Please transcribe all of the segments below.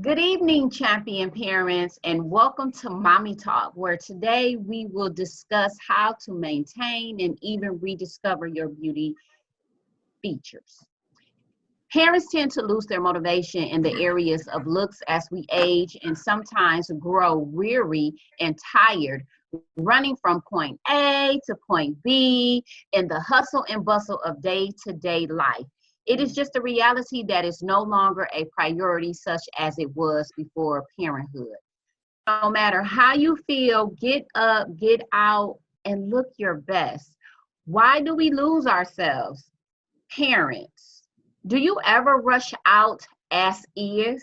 Good evening, champion parents, and welcome to Mommy Talk, where today we will discuss how to maintain and even rediscover your beauty features. Parents tend to lose their motivation in the areas of looks as we age and sometimes grow weary and tired, running from point A to point B in the hustle and bustle of day-to-day life. It is just a reality that is no longer a priority such as it was before parenthood. No matter how you feel, get up, get out, and look your best. Why do we lose ourselves? Parents, do you ever rush out as is?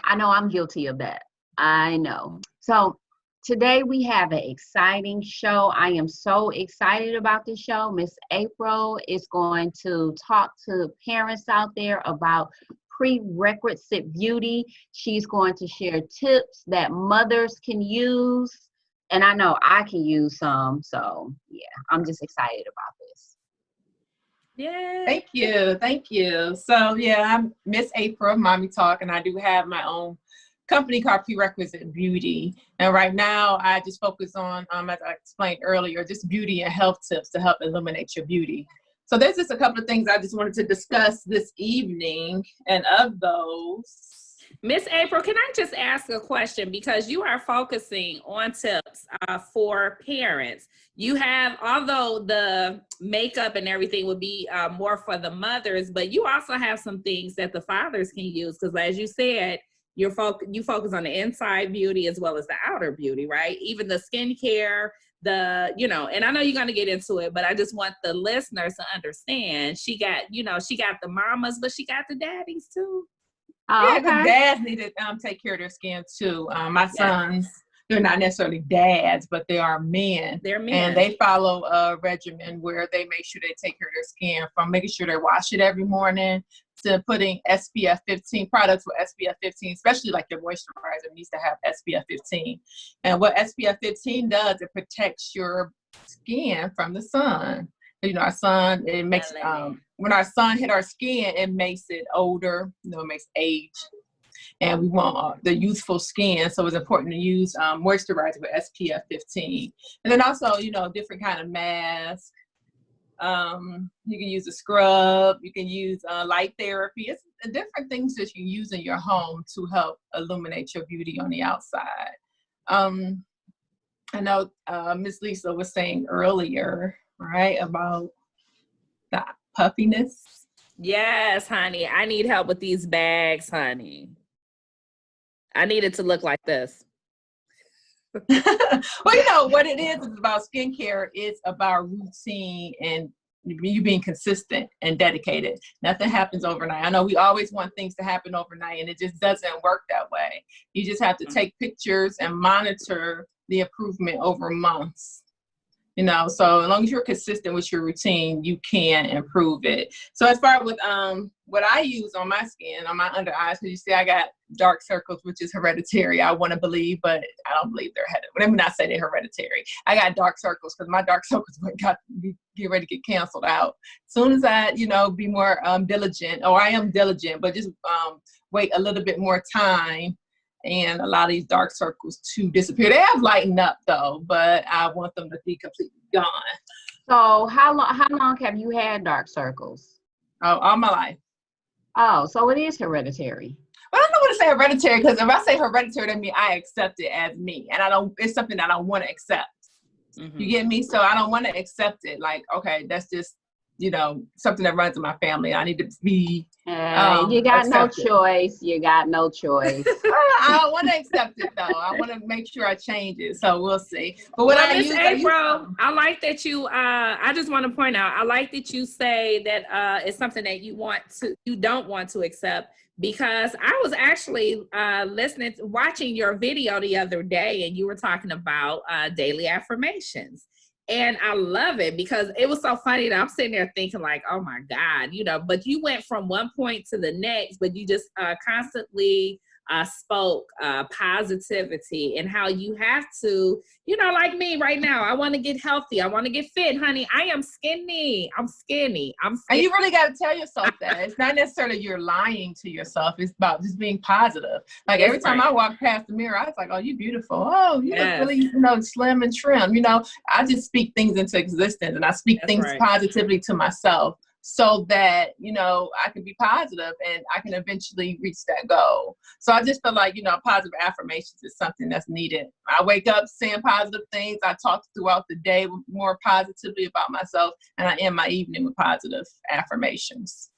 I know I'm guilty of that. I know. So today we have an exciting show. I am so excited about this show. Miss April is going to talk to parents out there about prerequisite beauty. She's going to share tips that mothers can use. And I know I can use some. So yeah, I'm just excited about this. Yeah. Thank you. Thank you. So yeah, I'm Miss April, Mommy Talk, and I do have my own company called Prerequisite Beauty. And right now I just focus on, as I explained earlier, just beauty and health tips to help illuminate your beauty. So there's just a couple of things I just wanted to discuss this evening, and of those, Miss April, can I just ask a question? Because you are focusing on tips for parents. You have, although the makeup and everything would be more for the mothers, but you also have some things that the fathers can use. Because as you said, you focus on the inside beauty as well as the outer beauty, right? Even the skincare, and I know you're going to get into it, but I just want the listeners to understand she got the mamas, but she got the daddies too. Oh, yeah, because okay. dads need to take care of their skin too. My sons, they're not necessarily dads, but they are men. They're men. And they follow a regimen where they make sure they take care of their skin, from making sure they wash it every morning to putting SPF 15 products with SPF 15, especially like your moisturizer needs to have SPF 15. And what SPF 15 does, it protects your skin from the sun. Our sun, it makes when our sun hit our skin, it makes it older, it makes age, and we want the youthful skin. So it's important to use moisturizer with SPF 15. And then also, different kind of masks. You can use a scrub, you can use light therapy. It's different things that you use in your home to help illuminate your beauty on the outside. I know Miss Lisa was saying earlier, right, about the puffiness. Yes, honey. I need help with these bags, honey. I need it to look like this. Well, what it is about skincare. It's about routine and you being consistent and dedicated. Nothing happens overnight. I know we always want things to happen overnight, and it just doesn't work that way. You just have to take pictures and monitor the improvement over months. So as long as you're consistent with your routine, you can improve it. So as far with what I use on my skin, on my under eyes, because you see I got dark circles, which is hereditary. I want to believe, but I don't believe they're hereditary. Let me not say they're hereditary. I got dark circles because my dark circles get ready to get canceled out. As soon as I, be more diligent, I am diligent, but just wait a little bit more time, and a lot of these dark circles to disappear. They have lightened up though, but I want them to be completely gone. So how long have you had dark circles? Oh, all my life. Oh, so it is hereditary. But I don't want to say hereditary, because if I say hereditary, that means I accept it as me, and it's something that I don't want to accept. Mm-hmm. You get me? So I don't want to accept it. Like, okay, that's just something that runs in my family. I need to be. You got no choice. You got no choice. I don't want to accept it though. I want to make sure I change it. So we'll see. But what I use, April, I like that you. I just want to point out. I like that you say that it's something that you don't want to accept, because I was actually watching your video the other day, and you were talking about daily affirmations. And I love it because it was so funny that I'm sitting there thinking like, oh my God, but you went from one point to the next, but you just constantly spoke positivity and how you have to, you know, like me right now, I want to get healthy. I want to get fit, honey. I am skinny. I'm skinny. I'm skinny. And you really got to tell yourself that. It's not necessarily you're lying to yourself. It's about just being positive. Like every time I walk past the mirror, I was like, oh, you beautiful. Oh, you look really, you know, slim and trim. You know, I just speak things into existence, and I speak things positively to myself, so that, you know, I can be positive and I can eventually reach that goal. So I just feel like, you know, positive affirmations is something that's needed. I wake up saying positive things. I talk throughout the day more positively about myself, and I end my evening with positive affirmations.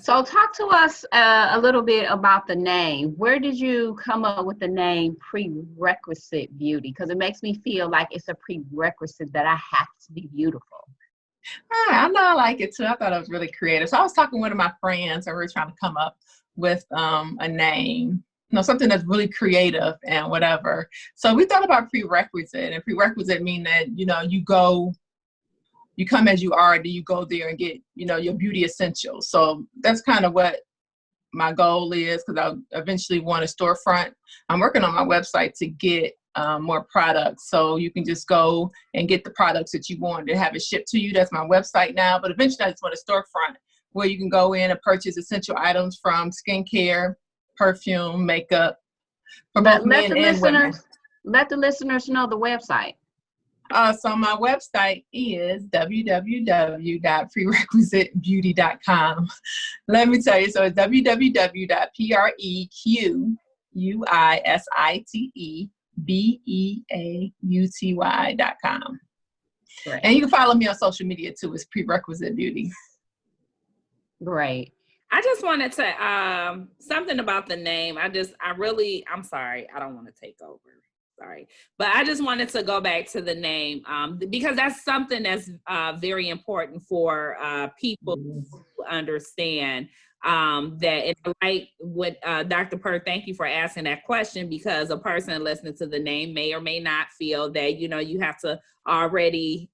So talk to us a little bit about the name. Where did you come up with the name Prerequisite Beauty? Because it makes me feel like it's a prerequisite that I have to be beautiful. I know, I like it too. I thought it was really creative. So I was talking to one of my friends, and we were trying to come up with a name, you know, something that's really creative and whatever. So we thought about prerequisite, and prerequisite mean that, you know, you come as you are, and then you go there and get, you know, your beauty essentials. So that's kind of what my goal is, because I eventually want a storefront. I'm working on my website to get more products, so you can just go and get the products that you want and have it shipped to you. That's my website now, but eventually I just want a storefront where you can go in and purchase essential items from skincare, perfume, makeup, for both men and women. Let the listeners know the website. So my website is www.prerequisitebeauty.com. Let me tell you, so it's www.prerequisitebeauty.com. Right. And you can follow me on social media too. It's Prerequisite Beauty. Great. I just wanted to something about the name. I'm sorry, I don't want to take over. Sorry, but I just wanted to go back to the name because that's something that's very important for people to understand. That it's like what Dr. Pert, thank you for asking that question, because a person listening to the name may or may not feel that, you know, you have to already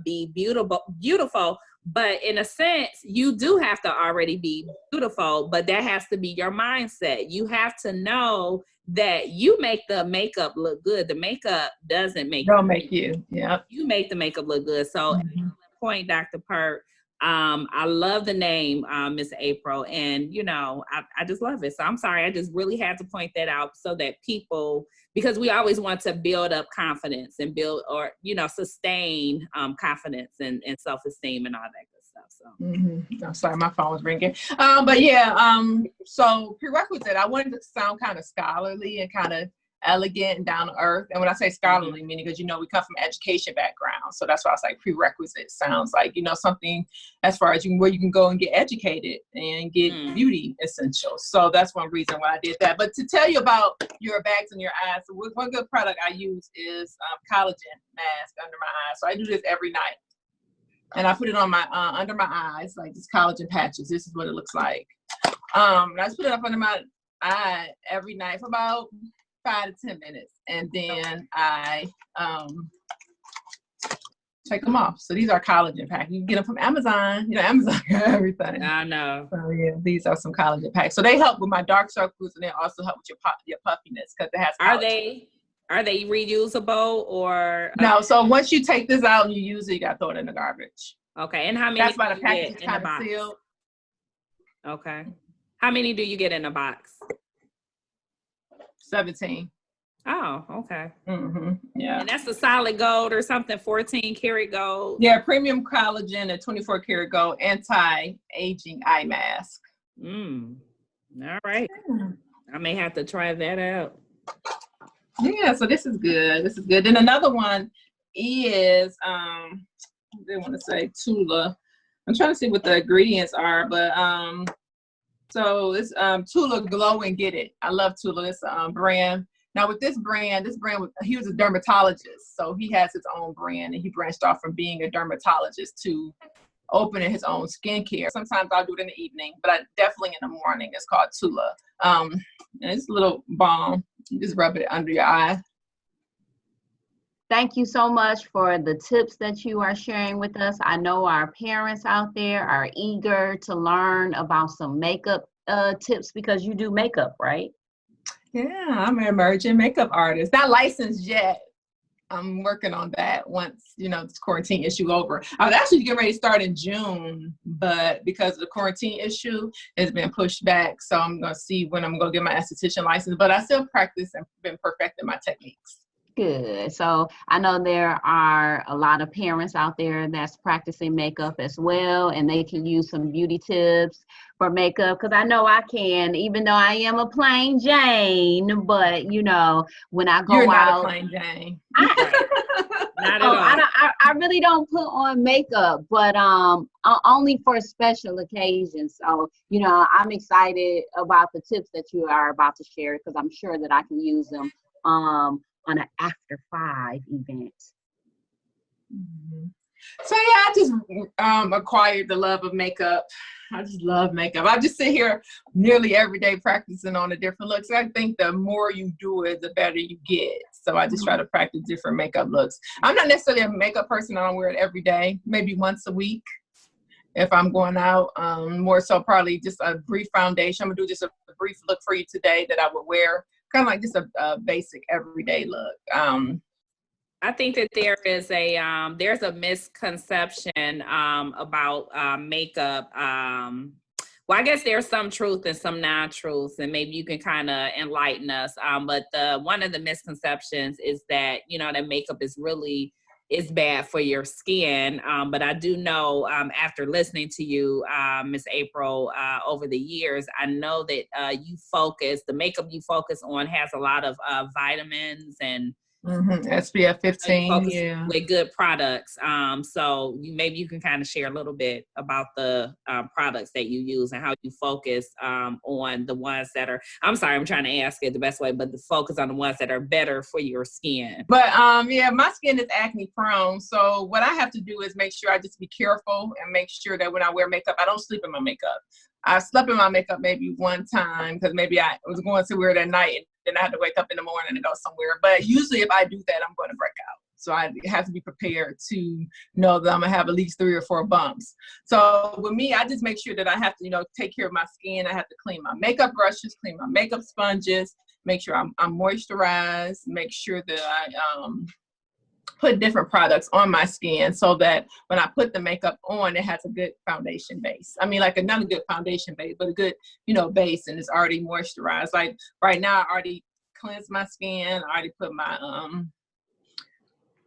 be beautiful. But in a sense, you do have to already be beautiful, but that has to be your mindset. You have to know that you make the makeup look good. The makeup doesn't make you. Yeah. You make the makeup look good. So point, Dr. Pert. I love the name, Miss April, and you know, I just love it. So I'm sorry, I just really had to point that out so that people, because we always want to build up confidence and sustain confidence and self-esteem and all that good stuff. So I'm sorry, my phone was ringing. But yeah, so prerequisite, I wanted to sound kind of scholarly and kind of elegant and down to earth. And when I say scholarly, meaning because, you know, we come from education background. So that's why I was like, prerequisite sounds like, you know, something as far as where you can go and get educated and get beauty essentials. So that's one reason why I did that. But to tell you about your bags and your eyes, so one good product I use is collagen mask under my eyes. So I do this every night. And I put it on my under my eyes, like these collagen patches. This is what it looks like. And I just put it up under my eye every night for about 5 to 10 minutes, and then I take them off. So these are collagen packs. You can get them from Amazon. You know, Amazon got everything. I know. So yeah, these are some collagen packs. So they help with my dark circles, and they also help with your puffiness because it has collagen. Are they reusable or no? So once you take this out and you use it, you gotta throw it in the garbage. Okay, and how many? That's why the package is kind of sealed. Okay, how many do you get in a box? 17. Oh, okay. Yeah. And that's the solid gold or something, 14 karat gold. Yeah, premium collagen and 24 karat gold anti-aging eye mask. All right. I may have to try that out. Yeah, so this is good. This is good. Then another one is they want to say Tula. I'm trying to see what the ingredients are, but so it's Tula Glow and Get It. I love Tula. It's a brand. Now with this brand, he was a dermatologist, so he has his own brand, and he branched off from being a dermatologist to opening his own skincare. Sometimes I'll do it in the evening, but I definitely in the morning. It's called Tula. And it's a little balm. You just rub it under your eye. Thank you so much for the tips that you are sharing with us. I know our parents out there are eager to learn about some makeup tips because you do makeup, right? Yeah, I'm an emerging makeup artist. Not licensed yet. I'm working on that once, this quarantine issue over. I was actually getting ready to start in June, but because of the quarantine issue, it's been pushed back. So I'm going to see when I'm going to get my esthetician license, but I still practice and been perfecting my techniques. Good. So I know there are a lot of parents out there that's practicing makeup as well, and they can use some beauty tips for makeup, because I know I can, even though I am a plain Jane, but when I go You're not out, a plain Jane. Not at oh, all. I really don't put on makeup, but only for special occasions. So, I'm excited about the tips that you are about to share, because I'm sure that I can use them on an after 5 event. Mm-hmm. So yeah, I just acquired the love of makeup. I just love makeup. I just sit here nearly every day practicing on the different looks. I think the more you do it, the better you get. So I just try to practice different makeup looks. I'm not necessarily a makeup person. I don't wear it every day, maybe once a week if I'm going out. More so probably just a brief foundation. I'm gonna do just a brief look for you today that I would wear. Kind of like just a basic everyday look. I think that there's a misconception about makeup. Well, I guess there's some truth and some non-truths, and maybe you can kind of enlighten us. But one of the misconceptions is that that makeup is bad for your skin. But I do know, after listening to you, Miss April, over the years, I know that the makeup you focus on has a lot of vitamins and SPF 15, yeah. with good products. So maybe you can kind of share a little bit about the products that you use and how you focus on the ones that are, I'm sorry, I'm trying to ask it the best way, but the focus on the ones that are better for your skin. But yeah, my skin is acne prone. So what I have to do is make sure I just be careful and make sure that when I wear makeup, I don't sleep in my makeup. I slept in my makeup maybe one time because maybe I was going to wear it at night and then I had to wake up in the morning and go somewhere. But usually if I do that, I'm going to break out. So I have to be prepared to know that I'm going to have at least 3 or 4 bumps. So with me, I just make sure that I have to, take care of my skin. I have to clean my makeup brushes, clean my makeup sponges, make sure I'm moisturized, make sure that I put different products on my skin so that when I put the makeup on, it has a good foundation base. I mean, like not a good foundation base, but a good, base, and it's already moisturized. Like right now, I already cleansed my skin. I already put my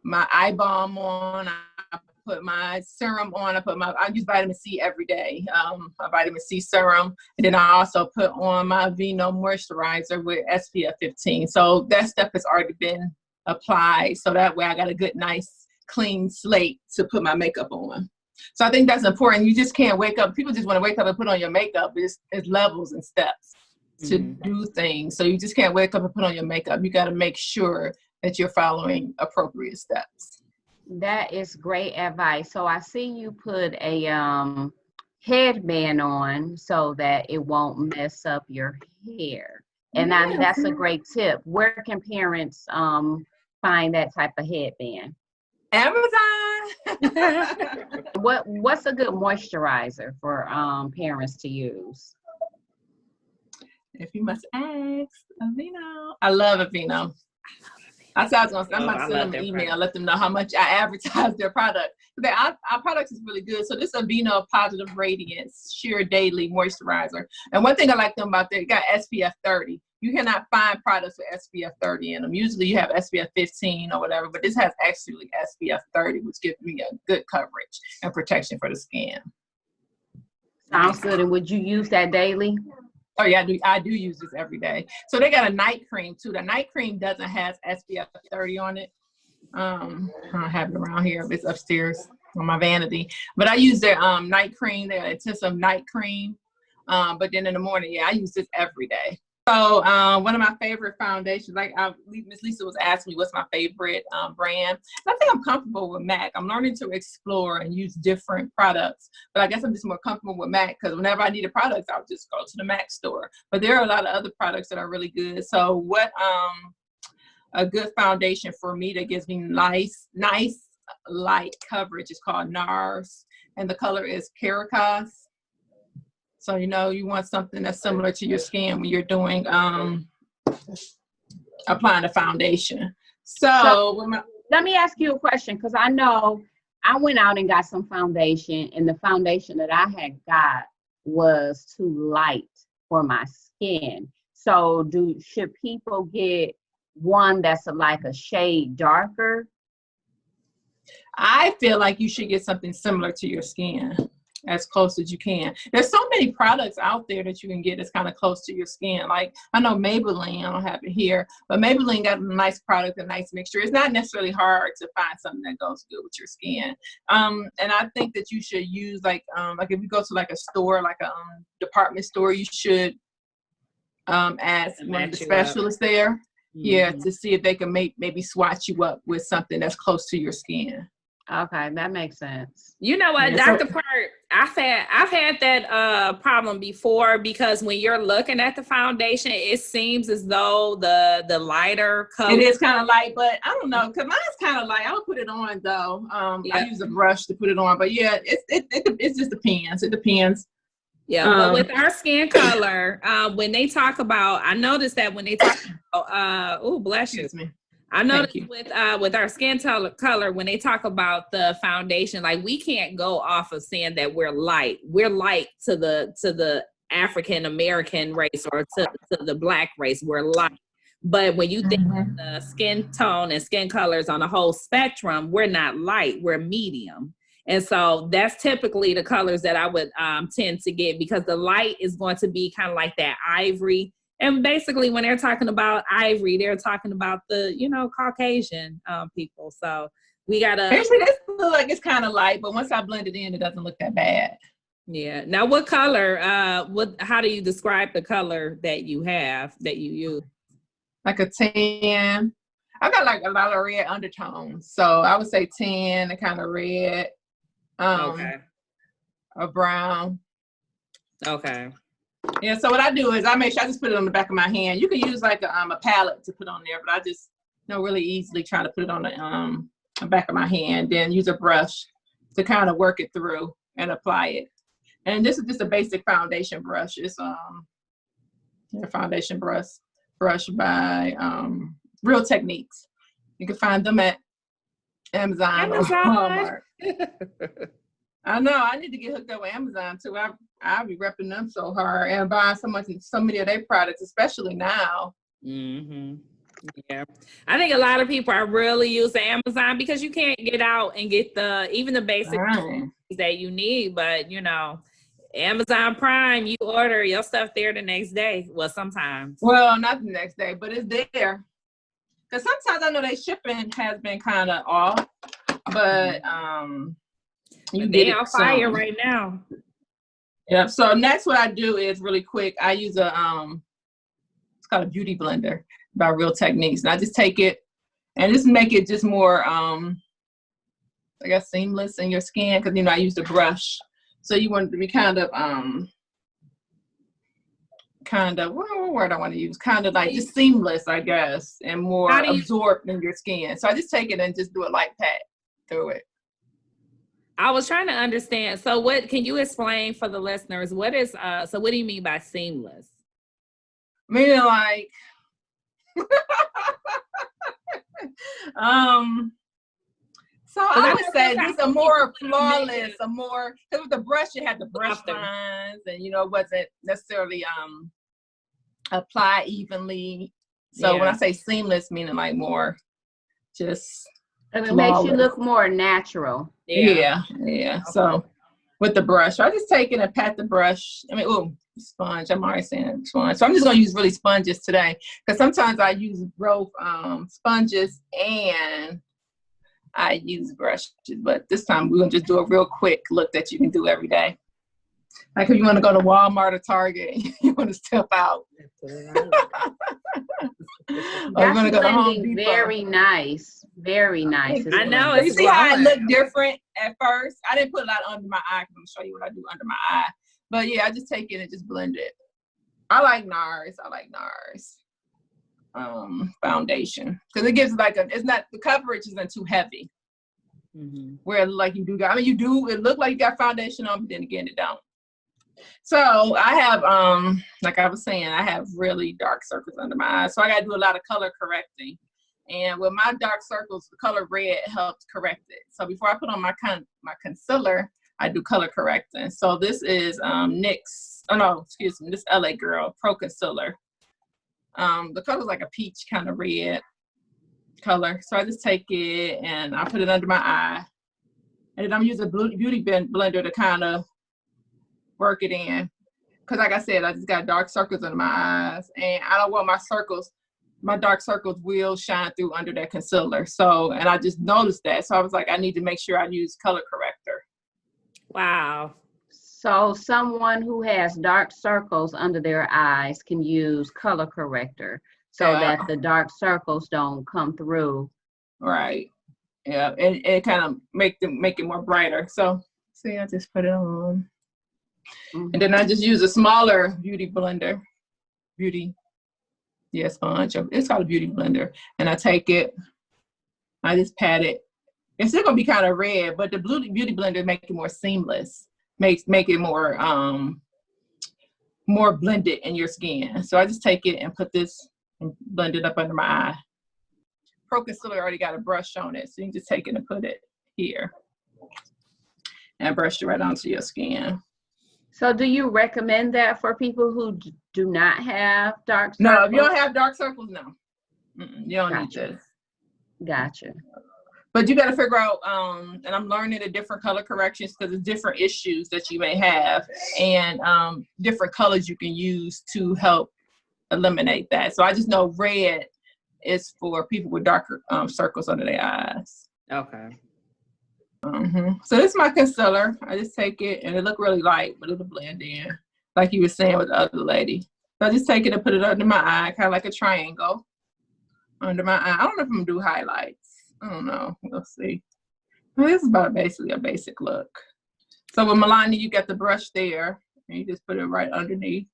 my eye balm on. I put my serum on. I use vitamin C every day, a vitamin C serum. And then I also put on my Vino moisturizer with SPF 15. So that stuff has already been applied. So that way I got a good, nice, clean slate to put my makeup on. So I think that's important. You just can't wake up. People just want to wake up and put on your makeup. It's levels and steps to do things. So you just can't wake up and put on your makeup. You got to make sure that you're following appropriate steps. That is great advice. So I see you put a headband on so that it won't mess up your hair. And that's a great tip. Where can parents find that type of headband? Amazon. What's a good moisturizer for parents to use? If you must ask, Aveeno. I love Aveeno. I'm going to send them an email, let them know how much I advertise their product. Our product is really good. So this Aveeno Positive Radiance Sheer Daily Moisturizer. And one thing I like them about it got SPF 30. You cannot find products with SPF 30 in them. Usually you have SPF 15 or whatever, but this has actually SPF 30, which gives me a good coverage and protection for the skin. Sounds good. And would you use that daily? Oh yeah, I do use this every day. So they got a night cream too. The night cream doesn't have SPF 30 on it. I don't have it around here. It's upstairs on my vanity. But I use their night cream. Their intensive night cream. But then in the morning, yeah, I use this every day. So one of my favorite foundations, like Miss Lisa was asking me what's my favorite brand. And I think I'm comfortable with MAC. I'm learning to explore and use different products. But I guess I'm just more comfortable with MAC because whenever I need a product, I'll just go to the MAC store. But there are a lot of other products that are really good. So what a good foundation for me that gives me nice light coverage is called NARS. And the color is Caracas. So, you want something that's similar to your skin when you're doing applying the foundation. So So let me ask you a question, because I know I went out and got some foundation, and the foundation that I had got was too light for my skin. So should people get one that's like a shade darker? I feel like you should get something similar to your skin, as close as you can. There's so many products out there that you can get that's kind of close to your skin. Like I know Maybelline, I don't have it here, but Maybelline got a nice product, a nice mixture. It's not necessarily hard to find something that goes good with your skin. And I think that you should use like if you go to like a store, like a department store, you should ask one of the specialists there, yeah, to see if they can maybe swatch you up with something that's close to your skin. Okay, that makes sense. You know what, Yeah, Dr. Part, I've had that problem before, because when you're looking at the foundation, it seems as though the lighter color. It is kind of light, but I don't know, because mine's kind of light. I'll put it on though. I use a brush to put it on, but yeah, it just depends. It depends. Yeah, but with our skin color, when they talk about, I noticed that when they talk about, oh, bless you. Excuse me. I noticed with our skin color, when they talk about the foundation, like we can't go off of saying that we're light. We're light to the African American race or to the Black race. We're light. But when you think of the skin tone and skin colors on a whole spectrum, we're not light. We're medium. And so that's typically the colors that I would tend to get, because the light is going to be kind of like that ivory. And basically when they're talking about ivory, they're talking about the, Caucasian people. So we got to. Actually, this look like it's kind of light, but once I blend it in, it doesn't look that bad. Yeah. Now what color, how do you describe the color that you have, that you use? Like a tan. I got like a lot of red undertones. So I would say tan, a kind of red. Okay. A brown. Okay. Yeah, so what I do is I make sure I just put it on the back of my hand. You can use like a palette to put on there, but I just really easily try to put it on the back of my hand, then use a brush to kind of work it through and apply it. And this is just a basic foundation brush. It's a foundation brush by Real Techniques. You can find them at Amazon. Or Walmart. I know. I need to get hooked up with Amazon too. I'll be repping them so hard and buying so many of their products, especially now. Mm-hmm. Yeah, I think a lot of people are really using Amazon because you can't get out and get even the basic things that you need. But Amazon Prime, you order your stuff there the next day. Well, sometimes. Well, not the next day, but it's there. Because sometimes I know their shipping has been kind of off, but they on fire right now. Yeah. So next, what I do is really quick. I use it's called a beauty blender by Real Techniques, and I just take it and just make it just more I guess seamless in your skin, because I use the brush. So you want it to be kind of what word I want to use? Kind of like just seamless, I guess, and more absorbed in your skin. So I just take it and just do a light pat through it. I was trying to understand. So what can you explain for the listeners? What is so what do you mean by seamless? Meaning like so I would say just a more flawless, because with the brush you had the brush lines and it wasn't necessarily apply evenly. So when I say seamless, meaning like more just and it makes you look more natural. Yeah. Okay. So with the brush, I just take it and pat the brush. Sponge. I'm already saying sponge. So I'm just gonna use really sponges today, because sometimes I use both sponges and I use brushes. But this time we're gonna just do a real quick look that you can do every day. Like if you want to go to Walmart or Target, you want to step out. That's go to Home Depot. Very nice. Very nice. I know. You see how I look different at first? I didn't put a lot under my eye. I'm going to show you what I do under my eye. But yeah, I just take it and just blend it. I like NARS. Foundation. Because it gives the coverage isn't too heavy. Mm-hmm. Where like you do, it look like you got foundation on, but then again, it don't. So I have, like I was saying, I have really dark circles under my eyes. So I got to do a lot of color correcting. And with my dark circles, the color red helps correct it. So before I put on my concealer, I do color correcting. So this is NYX, oh no, excuse me, this LA Girl Pro Concealer. The color's like a peach kind of red color. So I just take it and I put it under my eye. And then I'm using a beauty blender to kind of work it in. Because like I said, I just got dark circles under my eyes. And I don't want my dark circles will shine through under that concealer. So, and I just noticed that. So I was like, I need to make sure I use color corrector. Wow. So someone who has dark circles under their eyes can use color corrector so that the dark circles don't come through. Right. Yeah. And it kind of make it more brighter. So see, I just put it on. Mm-hmm. And then I just use a smaller beauty blender. Sponge. It's called a beauty blender. And I take it, I just pat it. It's still gonna be kind of red, but the beauty blender make it more seamless. Make it more more blended in your skin. So I just take it and put this and blend it up under my eye. Pro Concealer already got a brush on it, so you can just take it and put it here. And brush it right onto your skin. So do you recommend that for people who do not have dark circles? No, if you don't have dark circles, no. You don't need this. Gotcha. But you got to figure out, and I'm learning the different color corrections because of different issues that you may have and different colors you can use to help eliminate that. So I just know red is for people with darker circles under their eyes. Okay. So this is my concealer. I just take it and it look really light, but it'll blend in like you were saying with the other lady. So I just take it and put it under my eye, kind of like a triangle under my eye. I don't know if I'm gonna do highlights. I don't know. We'll see. Well, this is about basically a basic look. So with Melania, you got the brush there, and you just put it right underneath.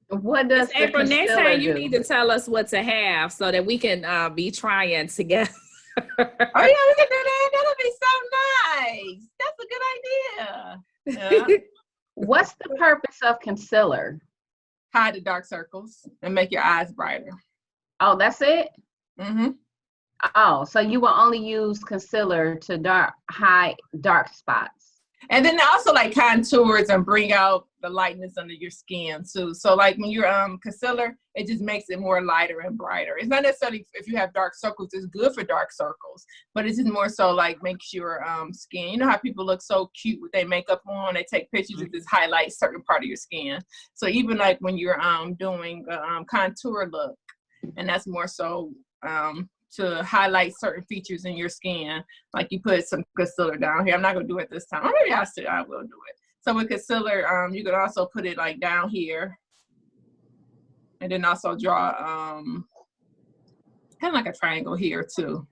What does the April, next concealer time you do? need to tell us what to have so that we can be trying together. Oh yeah, we can do that. That'll be so nice. That's a good idea. Yeah. What's the purpose of concealer? Hide the dark circles and make your eyes brighter. Oh, that's it? Mm-hmm. Oh, so you will only use concealer to hide dark spots. And then also like contours and bring out the lightness under your skin too. So like when you're concealer, it just makes it more lighter and brighter. It's not necessarily if you have dark circles, it's good for dark circles, but it's just more so like makes your skin. You know how people look so cute with their makeup on, they take pictures, it just highlights certain part of your skin. So even like when you're doing a contour look, and that's more so to highlight certain features in your skin, like you put some concealer down here. I'm not gonna do it this time. Or maybe I will do it. So with concealer, you could also put it like down here, and then also draw kind of like a triangle here too.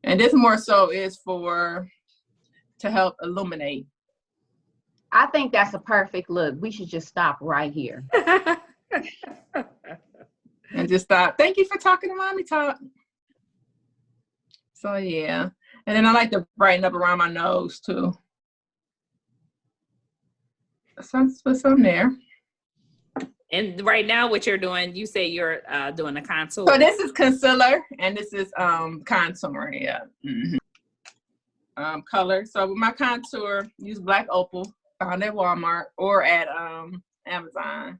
And this more so is to help illuminate. I think that's a perfect look. We should just stop right here. And just stop. Thank you for talking to Mommy Talk. So yeah, and then I like to brighten up around my nose too. So let's put some there. And right now, what you're doing, you say you're doing a contour. So this is concealer, and this is contour. Yeah. Mm-hmm. Color. So with my contour, use Black Opal, found at Walmart or at Amazon.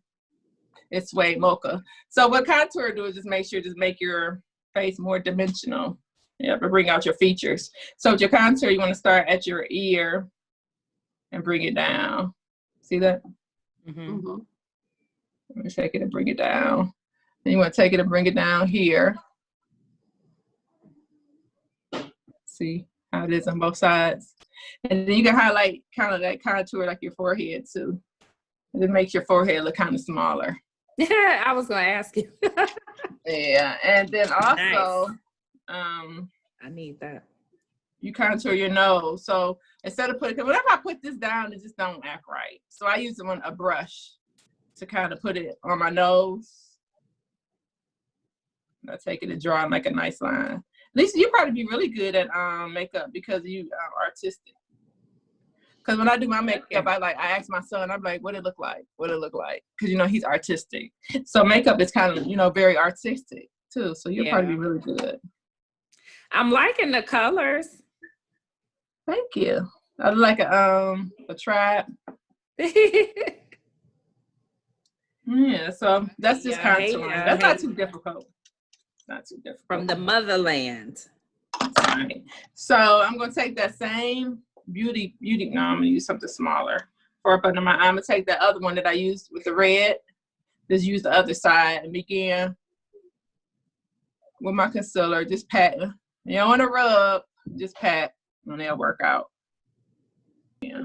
It's Suede Mocha. So what contour do is just make your face more dimensional. Yeah, to bring out your features. So with your contour, you want to start at your ear and bring it down. See that? Mm-hmm. Mm-hmm. Let me take it and bring it down. Then you want to take it and bring it down here. See how it is on both sides. And then you can highlight kind of that contour like your forehead too. And it makes your forehead look kind of smaller. Yeah, I was going to ask you. Yeah, and then also, Nice. I need that. You contour your nose. So instead of whenever I put this down, it just don't act right. So I use a brush to kind of put it on my nose. And I take it and draw like a nice line. Lisa, you probably be really good at makeup because you are artistic. Because when I do my makeup, I ask my son, I'm like, what it look like? What it look like? Because, you know, he's artistic. So makeup is kind of, you know, very artistic too. So you'll probably be really good. I'm liking the colors. Thank you. I like a trap. Yeah, so that's just contouring. That's not too difficult. Not too difficult. From the motherland. Right. So I'm gonna take that same beauty. No, I'm gonna use something smaller for up under my eye. I'm gonna take that other one that I used with the red. Just use the other side and begin with my concealer. Just pat. You don't want to rub. Just pat, and they'll work out. Yeah.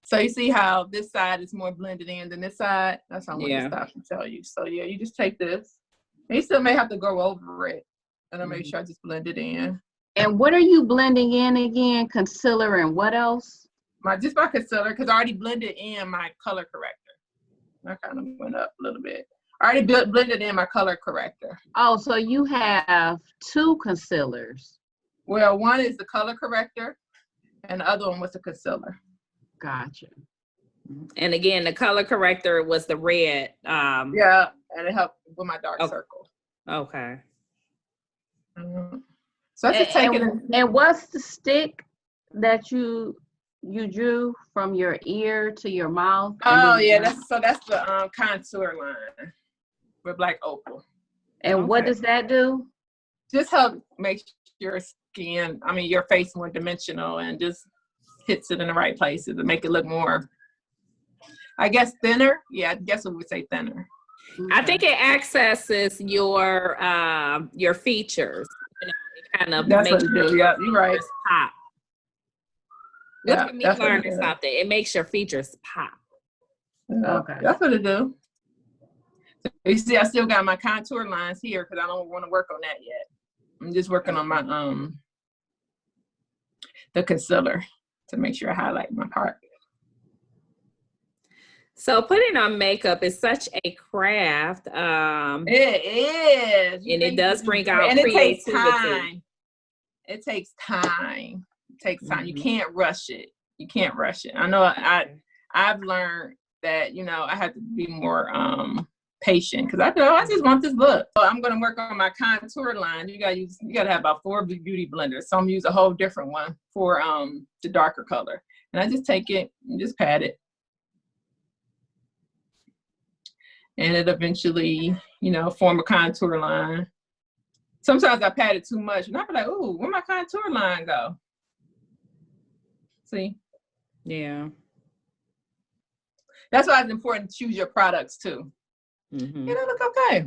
So you see how this side is more blended in than this side? That's how I want to stop and tell you. So yeah, you just take this. And you still may have to go over it. And I'll make sure I just blend it in. And what are you blending in again? Concealer and what else? Just my concealer, because I already blended in my color corrector. I kind of went up a little bit. I already blended in my color corrector. Oh, so you have two concealers. Well, one is the color corrector, and the other one was the concealer. Gotcha. And again, the color corrector was the red. Yeah, and it helped with my dark circle. Okay. So I just take it. And what's the stick that you drew from your ear to your mouth? Oh yeah, that's the contour line with black opal. And what does that do? Just help make your skin, your face more dimensional, and just hits it in the right places to make it look more, I guess, thinner. Yeah, I guess we would say thinner. Okay. I think it accesses your features. You know, it kind of that's makes what it do. Yeah, you're right. Pop. Look Yeah, at me learning something. It makes your features pop. Yeah, okay, that's what it do. So you see, I still got my contour lines here because I don't want to work on that yet. I'm just working on my the concealer to make sure I highlight my part. So putting on makeup is such a craft. It is. And it does bring out and creativity. It takes time. It takes time. It takes time. You can't rush it. You can't rush it. I know I've learned that, you know, I have to be more patient because I just want this look. So I'm gonna work on my contour line. You gotta have about 4 beauty blenders. So I'm gonna use a whole different one for the darker color. And I just take it and just pat it. And it eventually, you know, form a contour line. Sometimes I pat it too much and I'll be like, ooh, where'd my contour line go? See? Yeah. That's why it's important to choose your products too. Mm-hmm. You know, look okay.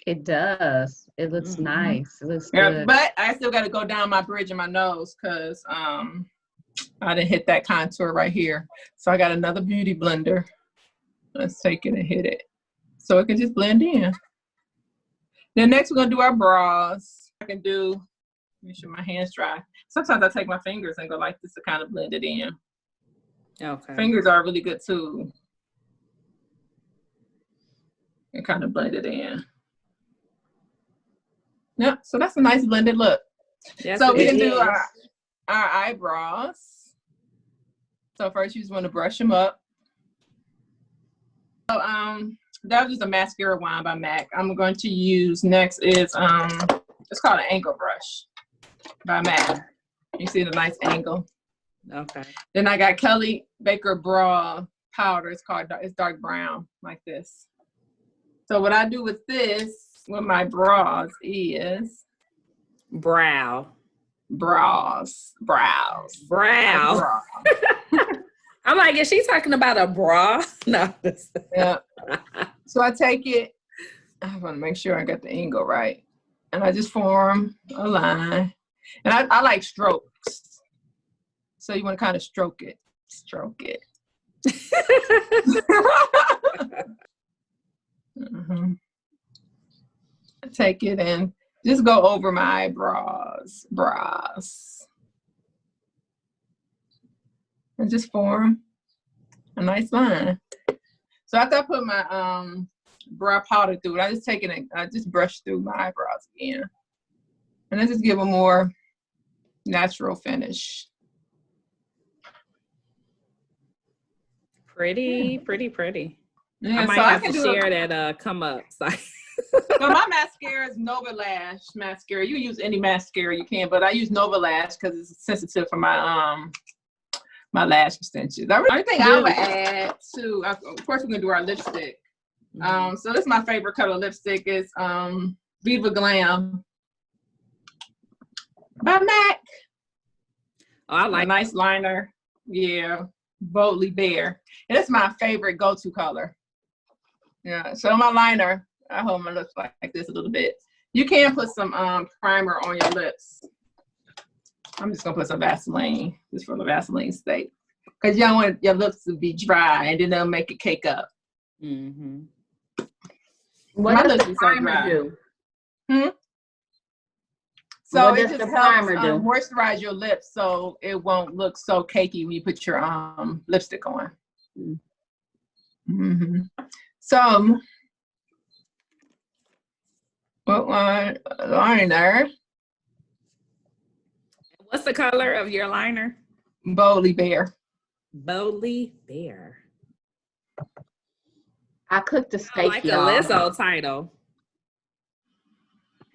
It does. It looks nice. It looks good. But I still got to go down my bridge in my nose because I didn't hit that contour right here. So I got another beauty blender. Let's take it and hit it. So it can just blend in. Then next we're gonna do our brows. Make sure my hands dry. Sometimes I take my fingers and go like this to kind of blend it in. Okay. Fingers are really good too. And kind of blend it in. Yep, so that's a nice blended look. Yes, so we can do our eyebrows. So first you just want to brush them up. So that was just a mascara wand by MAC. I'm going to use next is it's called an angle brush by MAC. You see the nice angle. Okay. Then I got Kelly Baker Brow powder. It's dark brown like this. So what I do with this with my brows is brows. I'm like, is she talking about a bra? No. Yeah. So I take it. I want to make sure I got the angle right, and I just form a line. And I like strokes. So you want to kind of stroke it. Take it and just go over my brows. And just form a nice line. So after I put my brow powder through it, I just take it and I just brush through my eyebrows again. And I just give a more natural finish. Pretty, pretty. Yeah, I might so have can to do share that come up. So. So my mascara is Nova Lash mascara. You use any mascara you can, but I use Nova Lash because it's sensitive for my my lash extensions. The only thing I would add to, of course, we're gonna do our lipstick. So this is my favorite color lipstick is Viva Glam by MAC. Oh, I like a nice liner. Yeah, Boldly Bare. And it's my favorite go-to color. Yeah, so my liner, I hold my lips like this a little bit. You can put some primer on your lips. I'm just gonna put some Vaseline, just for the Vaseline's sake. Because you don't want your lips to be dry and then they'll make it cake up. What My does lips the is so primer dry. do? So What it does just the helps primer do? moisturize your lips so it won't look so cakey when you put your lipstick on. So put my liner. What's the color of your liner? Boldly Bare. Boldly Bare. I cooked a steak, Like a y'all. Lizzo title.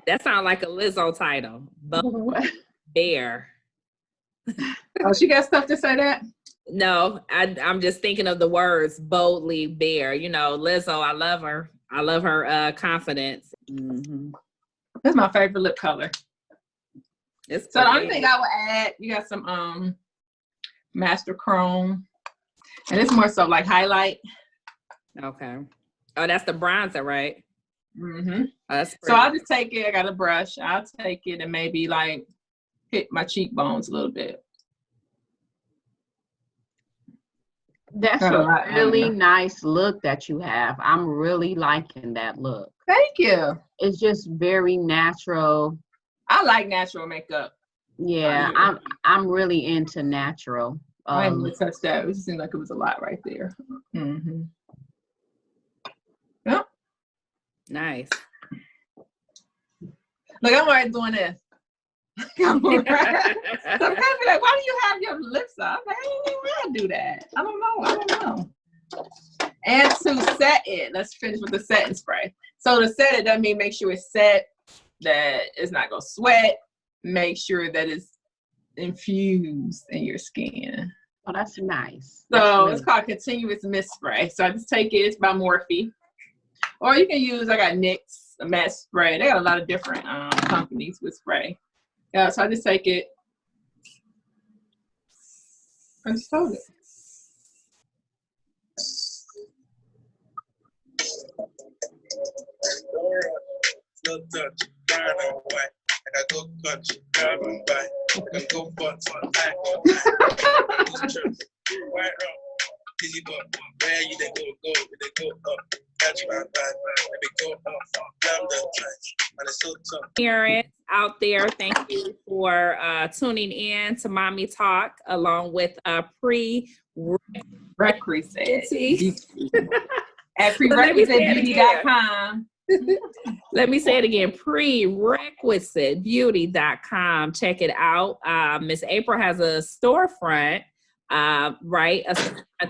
That sounds like a Lizzo title. Boldly Bare. Oh, she got stuff to say that? No, I'm just thinking of the words Boldly Bare. You know, Lizzo, I love her. I love her confidence. That's my favorite lip color. It's So the only thing I would add, you got some Master Chrome. And it's more so like highlight. Okay. Oh, that's the bronzer, right? That's So I'll just take it, I got a brush. I'll take it and maybe like hit my cheekbones a little bit. That's a really nice look that you have. I'm really liking that look. Thank you. It's just very natural. I like natural makeup. Yeah, I'm really into natural. I didn't even touch that. It just seemed like it was a lot right there. Yep. Nice. Look, I'm already doing this. Some people be like, why do you have your lips up? I didn't even want to do that. I don't know. And to set it, let's finish with the setting spray. So to set it, that means make sure it's set, that it's not going to sweat. Make sure that it's infused in your skin. Oh, that's nice. So it's called Continuous Mist Spray. So I just take it, it's by Morphe. Or you can use, I got NYX, a matte spray. They got a lot of different companies with spray. Yeah, so I just take it. I just hold it. Parents out there, thank you for tuning in to Mommy Talk along with Prerequisite at prerequisitebeauty.com. Let me say it again, prerequisitebeauty.com. Check it out. Miss April has a storefront, right,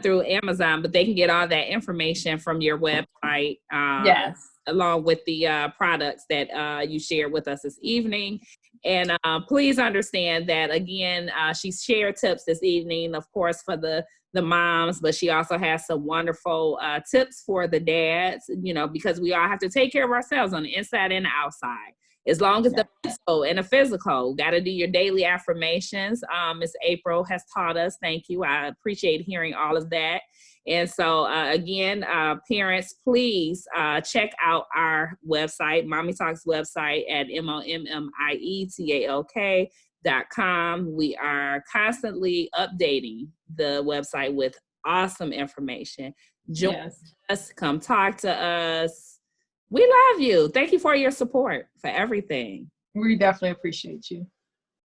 through Amazon, but they can get all that information from your website. Yes. Along with the products that you shared with us this evening. And please understand that, again, she shared tips this evening, of course, for the moms, but she also has some wonderful tips for the dads, you know, because we all have to take care of ourselves on the inside and the outside. As long as the mental and the physical, got to do your daily affirmations. Miss April has taught us. Thank you. I appreciate hearing all of that. And so, again, parents, please check out our website, Mommy Talks website at mommietalk.com. We are constantly updating the website with awesome information. Join us, come talk to us. We love you. Thank you for your support, for everything. We definitely appreciate you.